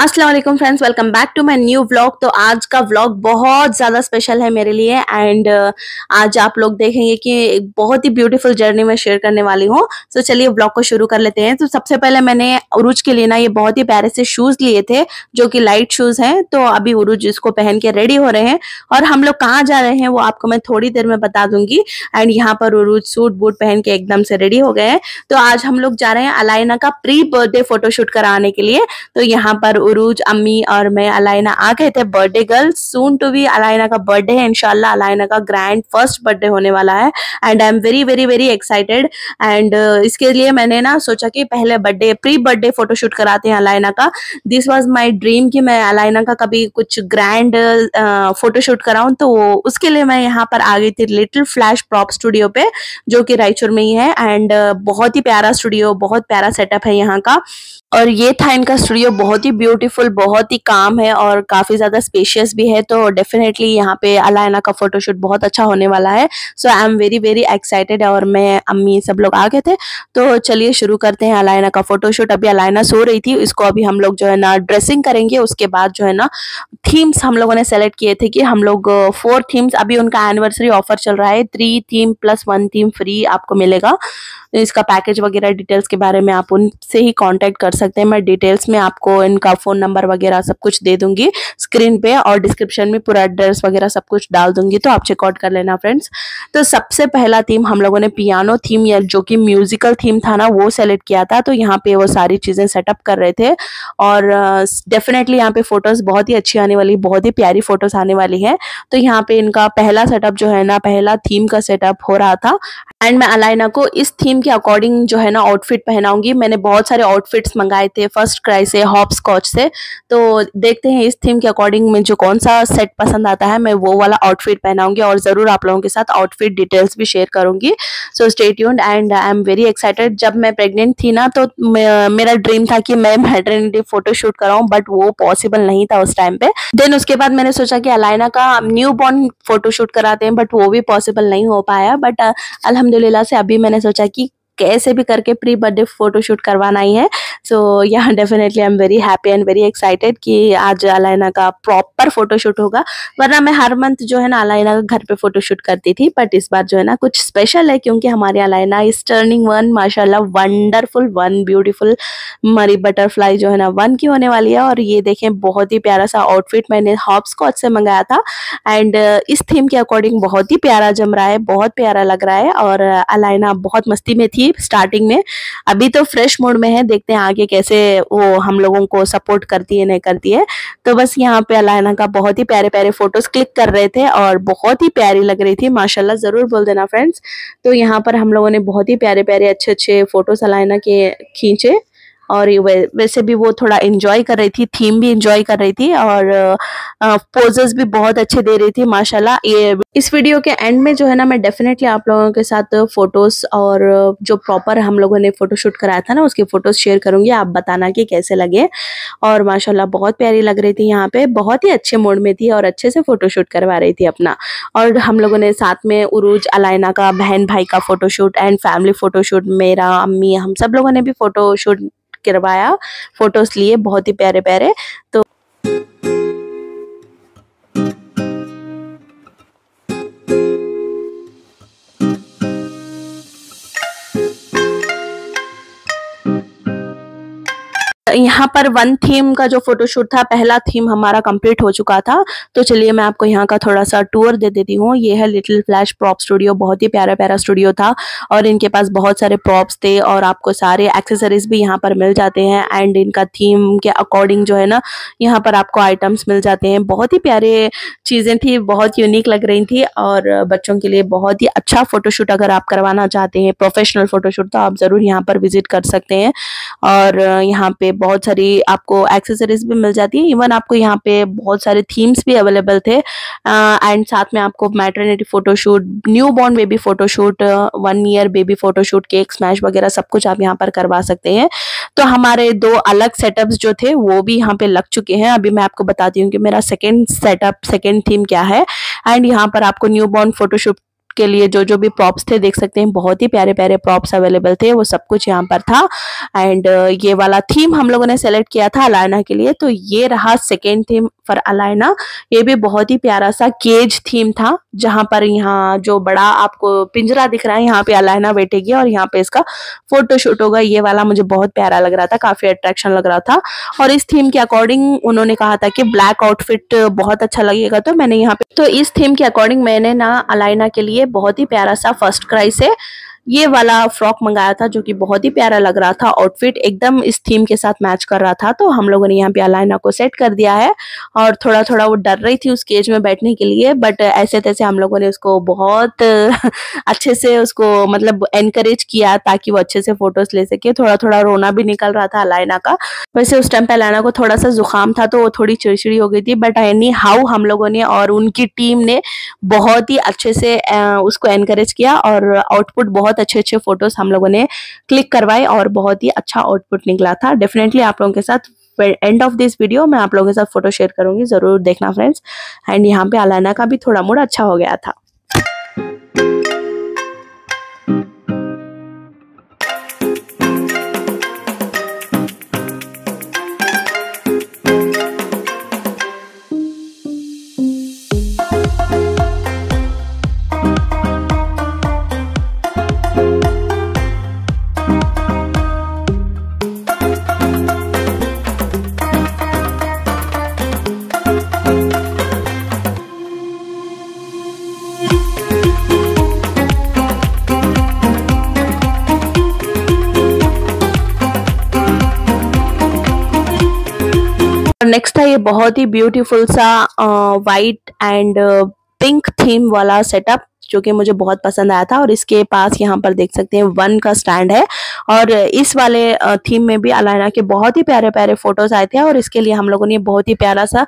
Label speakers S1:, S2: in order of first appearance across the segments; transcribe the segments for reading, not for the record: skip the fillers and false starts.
S1: अस्सलाम वालेकुम friends, welcome back to my new vlog. तो आज का व्लॉग बहुत ज़्यादा स्पेशल है मेरे लिए एंड आज आप लोग देखेंगे कि एक बहुत ही ब्यूटीफुल जर्नी मैं शेयर करने वाली हूँ। तो चलिए व्लॉग को शुरू कर लेते हैं। तो सबसे पहले मैंने उरूज के लिए ना ये बहुत ही प्यारे से शूज़ लिए थे जो कि लाइट शूज़ हैं। तो अभी उरूज इसको पहन के रेडी हो रहे हैं और हम लोग कहाँ जा रहे हैं वो आपको मैं थोड़ी देर में बता दूंगी। एंड यहाँ पर उरूज सूट बूट पहन के एकदम से रेडी हो गए हैं। तो आज हम लोग जा रहे हैं अलाइना का प्री बर्थडे फोटोशूट कराने के लिए। तो यहाँ पर उरूज, अम्मी और मैं अलाइना आ गए थे। Birthday girl soon to be Alaina का बर्थडे है। इंशाल्लाह अलाइना का ग्रैंड फर्स्ट बर्थडे होने वाला है and I am very very very excited. And इसके लिए मैंने ना सोचा कि पहले बर्थडे प्री बर्थडे फोटोशूट कराते हैं अलाइना का। दिस वाज माय ड्रीम कि मैं अलाइना का कभी कुछ ग्रैंड फोटोशूट कराऊं। तो उसके लिए मैं यहाँ पर आ गई थी लिटिल फ्लैश प्रॉप स्टूडियो पे जो कि रायचूर में ही है। एंड बहुत ही प्यारा स्टूडियो, बहुत प्यारा सेटअप है यहाँ का। और ये था इनका स्टूडियो, बहुत ही ब्यूटीफुल, बहुत ही काम है और काफ़ी ज़्यादा स्पेशियस भी है। तो डेफिनेटली यहाँ पे अलाइना का फोटोशूट बहुत अच्छा होने वाला है। So I am very very excited. और मैं, अम्मी, सब लोग आ गए थे। तो चलिए शुरू करते हैं अलाइना का फोटोशूट। अभी अलाइना सो रही थी, इसको अभी हम लोग जो है ना ड्रेसिंग करेंगे। उसके बाद जो है ना थीम्स हम लोगों ने सेलेक्ट किए थे कि हम लोग 4 थीम्स, अभी उनका एनिवर्सरी ऑफर चल रहा है, 3 थीम प्लस 1 थीम फ्री आपको मिलेगा। इसका पैकेज वगैरह डिटेल्स के बारे में आप उनसे ही कांटेक्ट कर सकते हैं। मैं डिटेल्स में आपको इनका फ़ोन नंबर वगैरह सब कुछ दे दूंगी स्क्रीन पे और डिस्क्रिप्शन में पूरा एड्रेस वगैरह सब कुछ डाल दूंगी, तो आप चेकआउट कर लेना फ्रेंड्स। तो सबसे पहला थीम हम लोगों ने पियानो थीम या जो कि म्यूजिकल थीम था ना वो सेलेक्ट किया था। तो यहाँ पे वो सारी चीज़ें सेटअप कर रहे थे और डेफिनेटली यहाँ पे फोटोज़ बहुत ही अच्छी आने वाली, बहुत ही प्यारी फोटोज़ आने वाली है। तो यहाँ पे इनका पहला सेटअप जो है ना, पहला थीम का सेटअप हो रहा था एंड मैं अलाइना को इस थीम के अकॉर्डिंग जो है ना आउटफिट पहनाऊंगी। मैंने बहुत सारे आउटफिट्स मंगाए थे फर्स्ट क्राई से, हॉप स्कॉच से। तो देखते हैं इस थीम के अकॉर्डिंग में जो कौन सा सेट पसंद आता है, मैं वो वाला आउटफिट पहनाऊंगी और ज़रूर आप लोगों के साथ आउटफिट डिटेल्स भी शेयर करूंगी। So stay tuned and I am very excited. जब मैं प्रेग्नेंट थी ना तो मेरा ड्रीम था कि मैं मैटरनिटी फोटोशूट कराऊं, बट वो पॉसिबल नहीं था उस टाइम पे। देन उसके बाद मैंने सोचा कि अलाइना का न्यू बॉर्न फोटोशूट कराते हैं, बट वो भी पॉसिबल नहीं हो पाया। बट अल्हम्दुलिल्लाह से अभी मैंने सोचा कि कैसे भी करके प्री बर्थडे फोटोशूट करवाना ही है। सो यहाँ definitely I am very happy and very excited कि आज अलाइना का प्रॉपर फोटोशूट होगा। वरना मैं हर मंथ जो है ना अलाइना का घर पे फोटोशूट करती थी, बट इस बार जो है ना कुछ स्पेशल है क्योंकि हमारी अलाइना इज टर्निंग 1, माशाल्लाह वंडरफुल 1, ब्यूटीफुल मरी बटरफ्लाई जो है ना 1 की होने वाली है। और ये देखें बहुत ही प्यारा सा आउटफिट मैंने हॉप स्कॉच से मंगाया था एंड इस थीम के अकॉर्डिंग बहुत ही प्यारा जम रहा है, बहुत प्यारा लग रहा है। और अलाइना बहुत मस्ती में थी स्टार्टिंग में, अभी तो फ्रेश मोड में है। देखते हैं आगे कैसे वो हम लोगों को सपोर्ट करती है नहीं करती है। तो बस यहाँ पे अलाइना का बहुत ही प्यारे प्यारे फोटोज क्लिक कर रहे थे और बहुत ही प्यारी लग रही थी माशाल्लाह, जरूर बोल देना फ्रेंड्स। तो यहाँ पर हम लोगों ने बहुत ही प्यारे प्यारे अच्छे अच्छे फोटोज अलाइना के खींचे और वैसे भी वो थोड़ा एंजॉय कर रही थी, थीम भी एंजॉय कर रही थी और पोजेस भी बहुत अच्छे दे रही थी माशाल्लाह। ये इस वीडियो के एंड में जो है ना मैं डेफिनेटली आप लोगों के साथ फोटोज और जो प्रॉपर हम लोगों ने फोटोशूट कराया था ना उसके फोटोज शेयर करूंगी, आप बताना कि कैसे लगे। और माशाल्लाह बहुत प्यारी लग रही थी, यहाँ पे बहुत ही अच्छे मूड में थी और अच्छे से फोटोशूट करवा रही थी अपना। और हम लोगों ने साथ में उरूज, अलाइना का बहन भाई का फोटोशूट एंड फैमिली फोटोशूट, मेरा, अम्मी, हम सब लोगों ने भी फोटोशूट करवाया, फोटोज लिए बहुत ही प्यारे प्यारे। तो यहाँ पर 1 थीम का जो फोटोशूट था, पहला थीम हमारा कंप्लीट हो चुका था। तो चलिए मैं आपको यहाँ का थोड़ा सा टूर दे देती हूँ। ये है लिटिल फ्लैश प्रॉप स्टूडियो, बहुत ही प्यारा प्यारा स्टूडियो था और इनके पास बहुत सारे प्रॉप्स थे और आपको सारे एक्सेसरीज भी यहाँ पर मिल जाते हैं एंड इनका थीम के अकॉर्डिंग जो है ना यहाँ पर आपको आइटम्स मिल जाते हैं। बहुत ही प्यारे चीज़ें थी, बहुत यूनिक लग रही थी और बच्चों के लिए बहुत ही अच्छा फोटोशूट अगर आप करवाना चाहते हैं, प्रोफेशनल फोटोशूट, तो आप ज़रूर यहाँ पर विजिट कर सकते हैं। और यहाँ पे बहुत सारी आपको एक्सेसरीज भी मिल जाती है, इवन आपको यहाँ पे बहुत सारे थीम्स भी अवेलेबल थे एंड साथ में आपको maternity photoshoot, new born baby photoshoot, 1 year baby photoshoot, cake smash वगैरह सब कुछ आप यहाँ पर करवा सकते हैं। तो हमारे 2 अलग सेटअप्स जो थे वो भी यहाँ पे लग चुके हैं। अभी मैं आपको बताती हूँ कि मेरा सेकेंड सेटअप, सेकेंड थीम क्या है। एंड यहाँ पर आपको न्यू बॉर्न फोटोशूट के लिए जो जो भी प्रॉप्स थे देख सकते हैं, बहुत ही प्यारे प्यारे प्रॉप्स अवेलेबल थे, वो सब कुछ यहाँ पर था। एंड ये वाला थीम हम लोगों ने सेलेक्ट किया था अलायना के लिए, तो ये रहा सेकेंड थीम फॉर अलायना। ये भी बहुत ही प्यारा सा केज थीम था, जहाँ पर यहाँ जो बड़ा आपको पिंजरा दिख रहा है यहाँ पे अलायना बैठेगी और यहाँ पे इसका फोटो शूट होगा। ये वाला मुझे बहुत प्यारा लग रहा था, काफी अट्रैक्शन लग रहा था। और इस थीम के अकॉर्डिंग उन्होंने कहा था कि ब्लैक आउटफिट बहुत अच्छा लगेगा, तो मैंने यहाँ पे तो इस थीम के अकॉर्डिंग मैंने ना अलायना के लिए बहुत ही प्यारा सा फर्स्ट क्राई से ये वाला फ्रॉक मंगाया था, जो कि बहुत ही प्यारा लग रहा था। आउटफिट एकदम इस थीम के साथ मैच कर रहा था, तो हम लोगों ने यहाँ पे अलायना को सेट कर दिया है। और थोड़ा थोड़ा वो डर रही थी उस केज में बैठने के लिए, बट ऐसे तैसे हम लोगों ने उसको बहुत अच्छे से उसको मतलब एनकरेज किया ताकि वो अच्छे से फोटोज ले सके। थोड़ा थोड़ा रोना भी निकल रहा था अलायना का। वैसे उस टाइम पे अलायना को थोड़ा सा जुकाम था, तो वो थोड़ी चिड़चिड़ी हो गई थी, बट एनी हाउ हम लोगों ने और उनकी टीम ने बहुत ही अच्छे से उसको एनकरेज किया और आउटपुट बहुत अच्छे अच्छे फोटोज हम लोगों ने क्लिक करवाए और बहुत ही अच्छा आउटपुट निकला था। डेफिनेटली आप लोगों के साथ एंड ऑफ दिस वीडियो मैं आप लोगों के साथ फोटो शेयर करूंगी, जरूर देखना फ्रेंड्स। एंड यहाँ पे अलायना का भी थोड़ा मूड अच्छा हो गया था। नेक्स्ट था ये बहुत ही ब्यूटीफुल सा वाइट एंड पिंक थीम वाला सेटअप, जो कि मुझे बहुत पसंद आया था। और इसके पास यहाँ पर देख सकते हैं 1 का स्टैंड है, और इस वाले थीम में भी अलायना के बहुत ही प्यारे प्यारे फोटोज आए थे। और इसके लिए हम लोगों ने बहुत ही प्यारा सा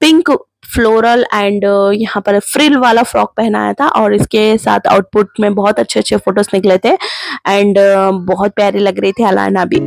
S1: पिंक फ्लोरल एंड यहाँ पर फ्रिल वाला फ्रॉक पहनाया था, और इसके साथ आउटपुट में बहुत अच्छे अच्छे फोटोज निकले थे एंड बहुत प्यारी लग रही थी अलायना भी।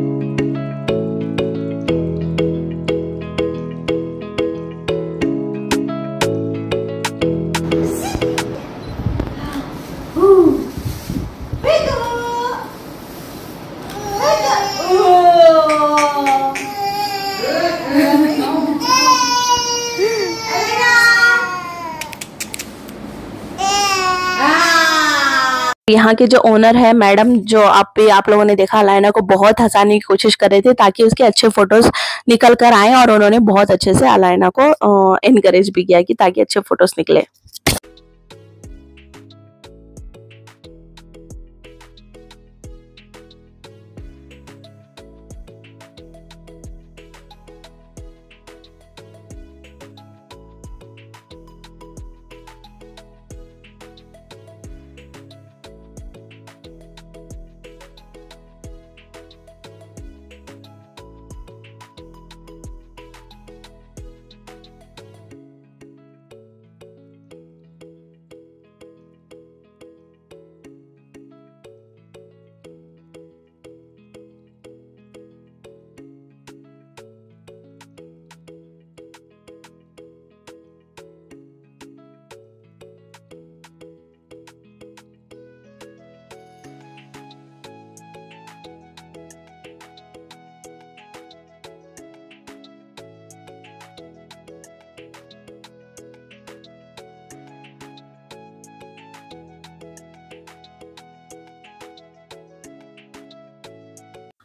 S1: यहाँ के जो ओनर है मैडम, जो आप लोगों ने देखा अलायना को बहुत हंसाने की कोशिश कर रहे थे ताकि उसके अच्छे फोटोज निकल कर आए, और उन्होंने बहुत अच्छे से अलायना को एनकरेज भी किया कि ताकि अच्छे फोटोज निकले।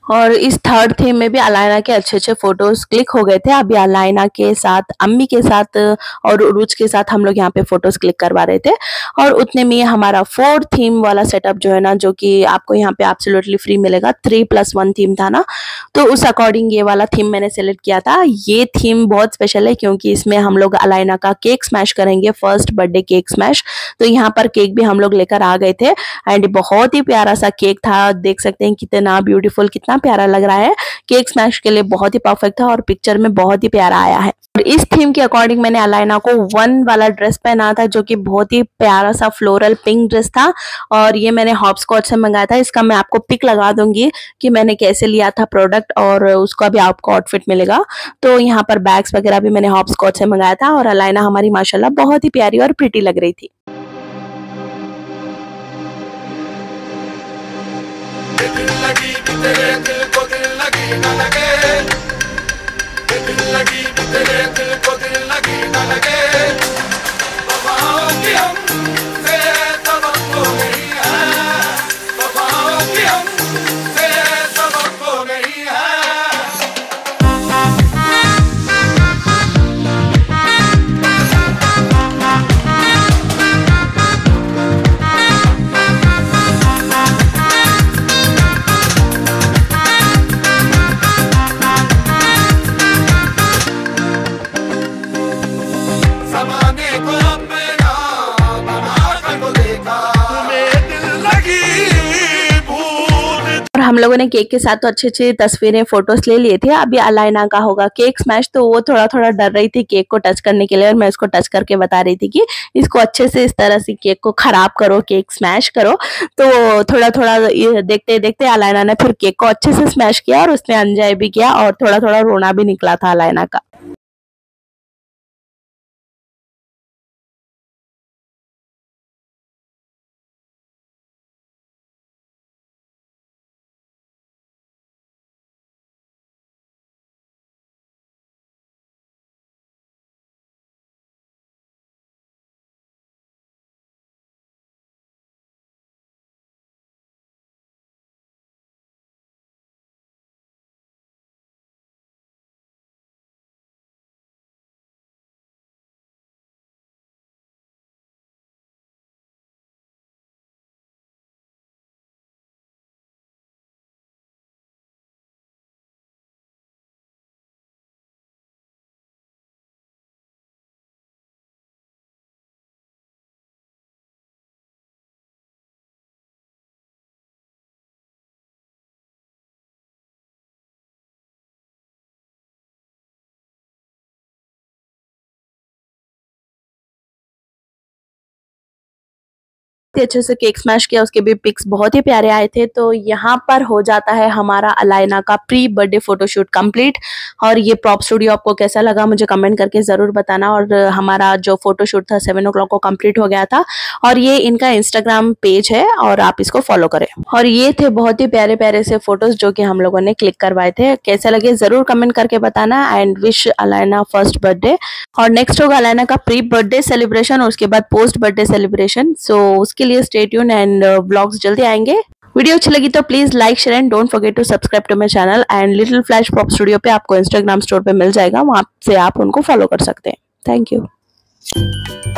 S1: और इस थर्ड थीम में भी अलायना के अच्छे अच्छे फोटोज क्लिक हो गए थे। अभी अलायना के साथ, अम्मी के साथ और उरुज के साथ हम लोग यहाँ पे फोटोज क्लिक करवा रहे थे। और उतने में हमारा 4 थीम वाला सेटअप जो है ना, जो कि आपको यहाँ पे एब्सोल्युटली फ्री मिलेगा, 3+1 थीम था ना, तो उस अकॉर्डिंग ये वाला थीम मैंने सेलेक्ट किया था। ये थीम बहुत स्पेशल है क्योंकि इसमें हम लोग अलायना का केक स्मैश करेंगे, फर्स्ट बर्थडे केक स्मैश। तो यहाँ पर केक भी हम लोग लेकर आ गए थे एंड बहुत ही प्यारा सा केक था। देख सकते हैं कितना ब्यूटीफुल, कितना प्यारा लग रहा है। केक स्मैश के लिए बहुत ही परफेक्ट था और पिक्चर में बहुत ही प्यारा आया है। और इस थीम के अकॉर्डिंग मैंने अलायना को 1 वाला ड्रेस पहना था, जो कि बहुत ही प्यारा सा फ्लोरल पिंक ड्रेस था, और ये मैंने हॉपस्कॉच से मंगाया था। इसका मैं आपको पिक लगा दूंगी कि मैंने कैसे लिया था प्रोडक्ट, और उसका भी आपको आउटफिट मिलेगा। तो यहाँ पर बैग्स वगैरह भी मैंने हॉपस्कॉच से मंगाया था, और अलायना हमारी माशाल्लाह बहुत ही प्यारी और प्रिटी लग रही थी।
S2: दिल लगी कि तेरे दिल को दिल लगी न लगे, दिल लगी कि तेरे दिल को दिल लगी न लगे। वफाओं की हमसे सबक हो गई है, वफाओं की हमसे सबक हो गई है। ज़माने को अपना बना कर तो देखा, तुम्हें दिल लगी भूल।
S1: और हम लोगों ने केक के साथ तो अच्छी अच्छी तस्वीरें फोटोज ले लिए थे। अभी अलाइना का होगा केक स्मैश, तो वो थोड़ा थोड़ा डर रही थी केक को टच करने के लिए, और मैं उसको टच करके बता रही थी कि इसको अच्छे से इस तरह से केक को खराब करो, केक स्मैश करो। तो थोड़ा थोड़ा देखते देखते अलाइना ने फिर केक को अच्छे से स्मैश किया और उसने एंजॉय भी किया, और थोड़ा थोड़ा रोना भी निकला था अलाइना का। अच्छे से केक स्मैश किया, उसके भी पिक्स बहुत ही प्यारे आए थे। तो यहाँ पर हो जाता है हमारा अलाइना का प्री बर्थडे फोटोशूट कंप्लीट। और ये प्रॉप स्टूडियो आपको कैसा लगा मुझे कमेंट करके ज़रूर बताना। और हमारा जो फोटोशूट था 7 o'clock को कंप्लीट हो गया था, और ये इनका इंस्टाग्राम पेज है और आप इसको फॉलो करें। और ये थे बहुत ही प्यारे प्यारे से फोटोज जो कि हम लोगों ने क्लिक करवाए थे। कैसे लगे ज़रूर कमेंट करके बताना, and wish Alaina first birthday. और नेक्स्ट होगा अलाइना का प्री बर्थडे सेलिब्रेशन, और उसके बाद पोस्ट बर्थडे सेलिब्रेशन। सो उसके लिए स्टे ट्यून, एंड व्लॉग्स जल्दी आएंगे। वीडियो अच्छी लगी तो please like share and don't forget to subscribe to my channel. And little flash prop studio पे आपको इंस्टाग्राम स्टोर पे मिल जाएगा, वहां से आप उनको फॉलो कर सकते हैं। Thank you.